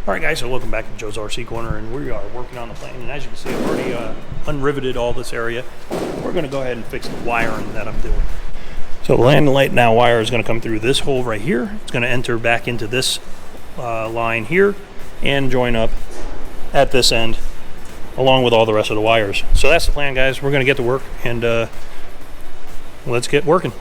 Alright guys, so welcome back to Joe's RC Corner, and we are working on the plane, and as you can see I've already unriveted all this area. We're going to go ahead and fix the wiring that I'm doing. So the landing light now wire is going to come through this hole right here. It's going to enter back into this line here and join up at this end along with all the rest of the wires. So that's the plan, guys. We're going to get to work and let's get working.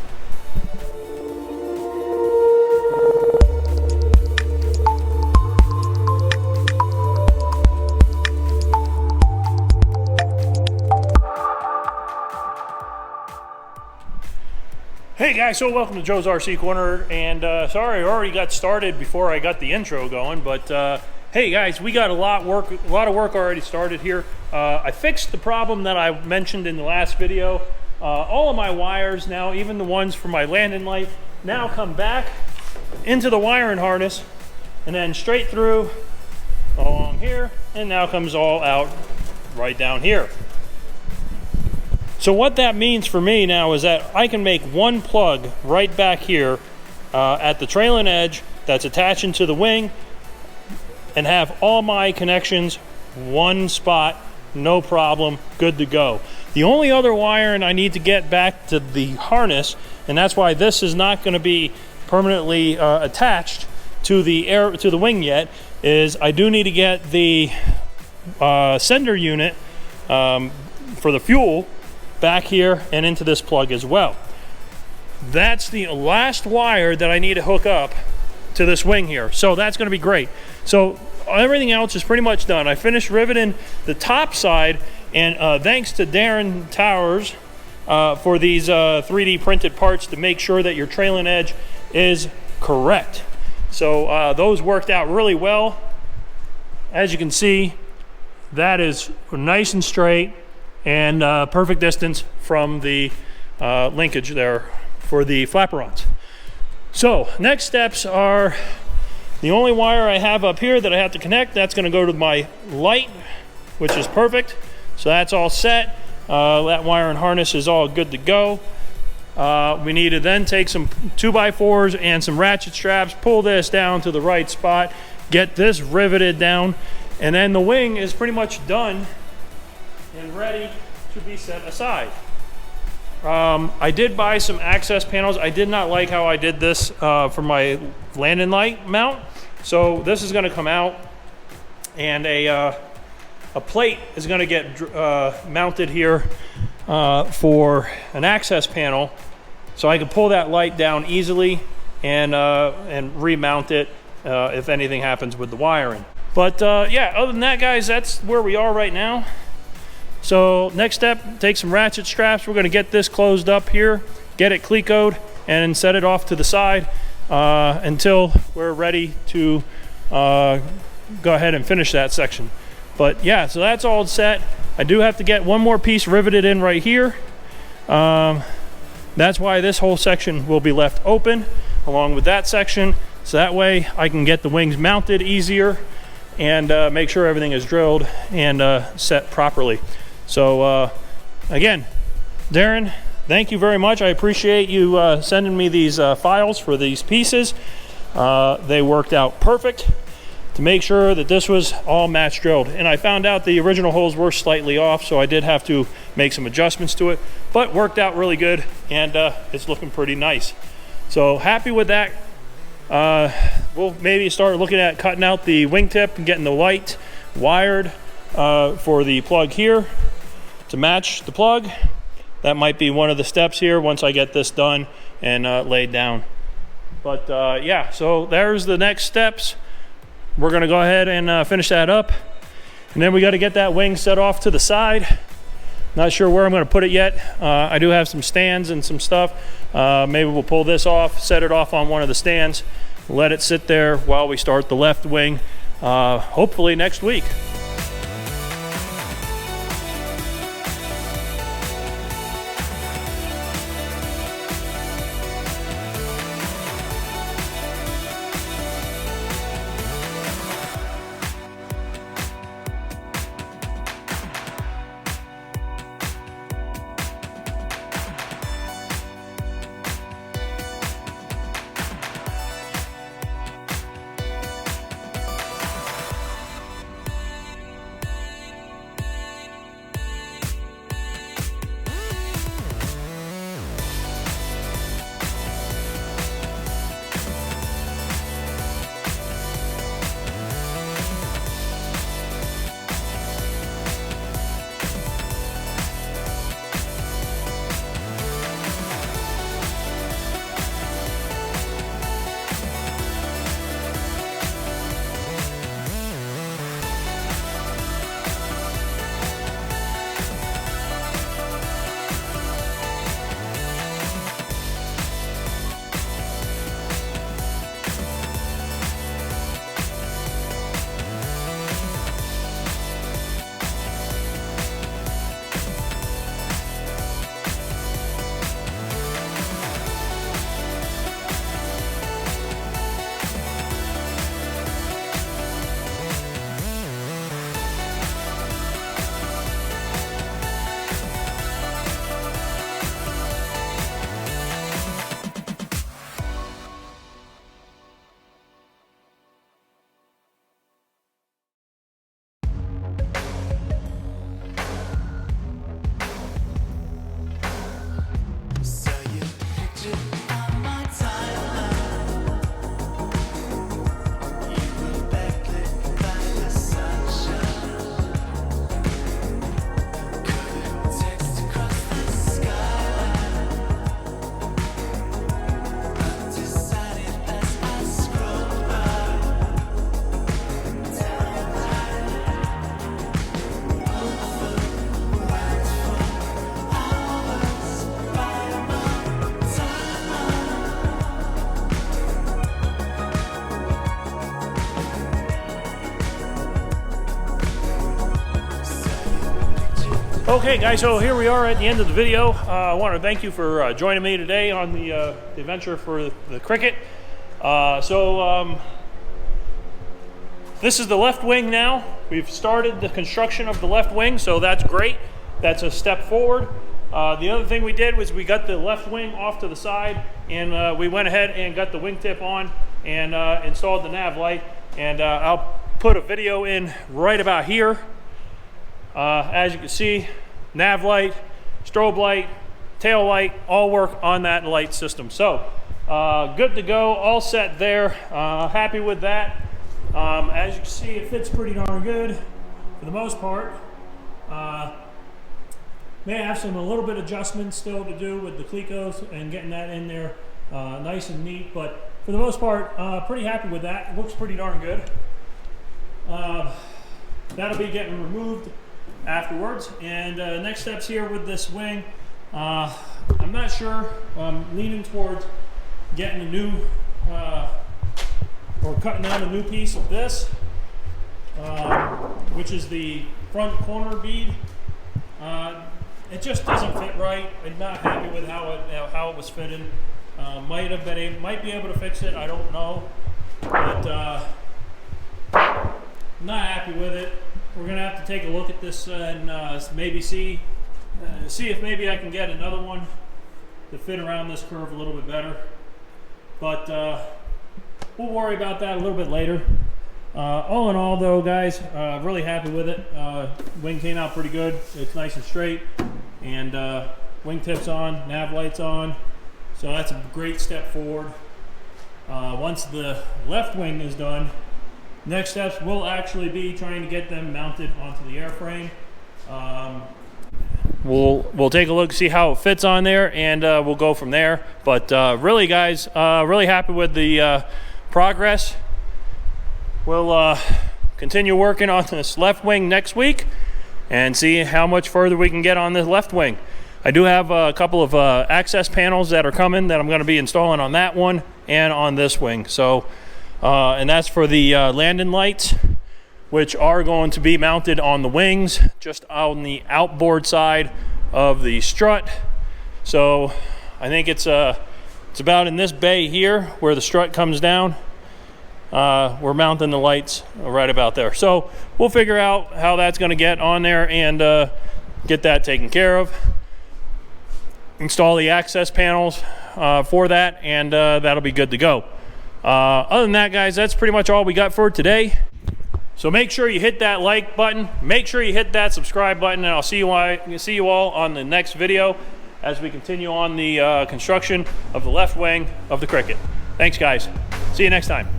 Hey guys, so welcome to Joe's RC Corner, and sorry I already got started before I got the intro going, but hey guys, we got a lot of work already started here. I fixed the problem that I mentioned in the last video. All of my wires now, even the ones for my landing light, now come back into the wiring harness and then straight through along here, and now comes all out right down here. So what that means for me now is that I can make one plug right back here at the trailing edge that's attaching to the wing and have all my connections one spot, no problem, good to go. The only other wiring I need to get back to the harness, and that's why this is not going to be permanently attached to the wing yet, is I do need to get the sender unit for the fuel back here and into this plug as well. That's the last wire that I need to hook up to this wing here, so that's going to be great. So everything else is pretty much done. I finished riveting the top side, and thanks to Darren Towers for these 3D printed parts to make sure that your trailing edge is correct. So those worked out really well. As you can see, that is nice and straight and perfect distance from the linkage there for the flaperons. So next steps are the only wire I have up here that I have to connect. That's going to go to my light, which is perfect. So that's all set. That wire and harness is all good to go. We need to then take some 2x4s and some ratchet straps, pull this down to the right spot, get this riveted down, and then the wing is pretty much done and ready to be set aside. I did buy some access panels. I did not like how I did this for my landing light mount. So this is going to come out, and a plate is going to get mounted here for an access panel, so I can pull that light down easily and remount it if anything happens with the wiring. But yeah, other than that, guys, that's where we are right now. So next step, take some ratchet straps. We're going to get this closed up here, get it clecoed, and set it off to the side until we're ready to go ahead and finish that section. But yeah, so that's all set. I do have to get one more piece riveted in right here. That's why this whole section will be left open along with that section, so that way I can get the wings mounted easier and make sure everything is drilled and set properly. So again, Darren, thank you very much. I appreciate you sending me these files for these pieces. They worked out perfect to make sure that this was all match drilled. And I found out the original holes were slightly off, so I did have to make some adjustments to it, but worked out really good, and it's looking pretty nice. So happy with that. We'll maybe start looking at cutting out the wingtip and getting the light wired for the plug here to match the plug. That might be one of the steps here once I get this done and laid down. But yeah, so there's the next steps. We're going to go ahead and finish that up, and then we got to get that wing set off to the side. Not sure where I'm going to put it yet. I do have some stands and some stuff. Maybe we'll pull this off, set it off on one of the stands, let it sit there while we start the left wing, hopefully next week. Okay guys, so here we are at the end of the video. I want to thank you for joining me today on the adventure for the Cricket. This is the left wing now. We've started the construction of the left wing, so that's great. That's a step forward. The other thing we did was we got the left wing off to the side, and we went ahead and got the wingtip on and installed the nav light. And I'll put a video in right about here. As you can see, nav light, strobe light, tail light, all work on that light system. So good to go, all set there. Happy with that. As you can see, it fits pretty darn good for the most part. May have a little bit of adjustments still to do with the clecos and getting that in there nice and neat, but for the most part, pretty happy with that. It looks pretty darn good. That'll be getting removed afterwards. And next steps here with this wing, I'm not sure. I'm leaning towards getting a new or cutting out a new piece of this, which is the front corner bead. It just doesn't fit right. I'm not happy with how it was fitting. Might be able to fix it. I don't know, but not happy with it. We're gonna have to take a look at this and maybe see if maybe I can get another one to fit around this curve a little bit better. But we'll worry about that a little bit later. All in all though, guys, really happy with it. Wing came out pretty good. It's nice and straight, and wingtips on, nav lights on, so that's a great step forward. Once the left wing is done, next steps will actually be trying to get them mounted onto the airframe. We'll take a look, see how it fits on there, and we'll go from there. But really guys, really happy with the progress. We'll continue working on this left wing next week and see how much further we can get on this left wing. I do have a couple of access panels that are coming that I'm going to be installing on that one and on this wing. So, and that's for the landing lights, which are going to be mounted on the wings, just on the outboard side of the strut. So I think it's about in this bay here where the strut comes down. We're mounting the lights right about there. So we'll figure out how that's going to get on there and get that taken care of. Install the access panels for that, and that'll be good to go. Other than that, guys, that's pretty much all we got for today. So make sure you hit that like button, make sure you hit that subscribe button, and I'll see you all on the next video as we continue on the construction of the left wing of the Cricket. Thanks, guys. See you next time.